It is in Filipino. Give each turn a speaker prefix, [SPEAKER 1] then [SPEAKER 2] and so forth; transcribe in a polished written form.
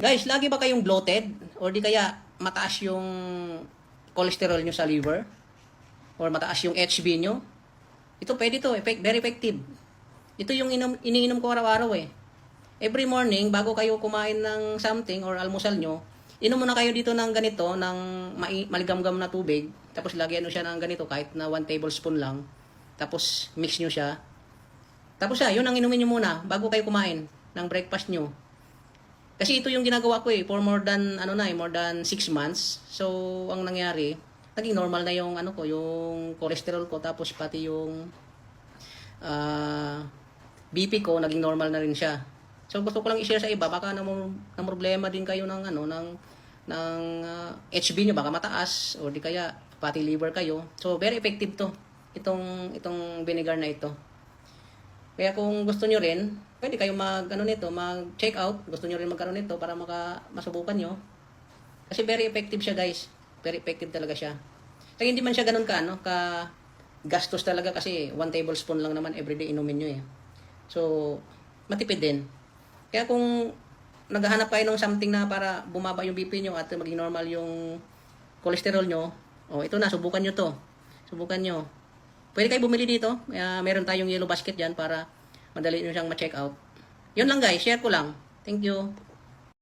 [SPEAKER 1] Guys, lagi ba kayong bloated? Or di kaya mataas yung cholesterol nyo sa liver? Or mataas yung HB nyo? Ito pwede to, very effective. Ito yung iniinom ko araw-araw eh. Every morning, bago kayo kumain ng something or almusal nyo, inom muna kayo dito ng ganito, ng maligam-gam na tubig. Tapos lagyan nyo siya ng ganito, kahit na 1 tablespoon lang. Tapos mix nyo siya. Tapos yun ang inumin nyo muna, bago kayo kumain ng breakfast nyo. Kasi ito yung ginagawa ko for more than more than 6 months. So ang nangyari, naging normal na yung yung cholesterol ko, tapos pati yung BP ko naging normal na rin siya. So gusto ko lang i-share sa iba, baka na problema din kayo ng HB nyo, baka mataas o di kaya pati liver kayo. So very effective to, itong vinegar na ito. Kaya kung gusto nyo rin, pwede kayong mag-check out. Gusto nyo rin magkaroon nito para masubukan nyo. Kasi very effective siya, guys. Very effective talaga siya. Kaya hindi man siya ganun ka gastos talaga, kasi 1 tablespoon lang naman everyday inumin nyo eh. So, matipid din. Kaya kung naghahanap kayo ng something na para bumaba yung BP nyo at maging normal yung cholesterol nyo, ito na, subukan nyo to. Subukan nyo. Pwede kayo bumili dito. Meron tayong yellow basket dyan para madali nyo siyang ma-check out. Yun lang guys, share ko lang. Thank you.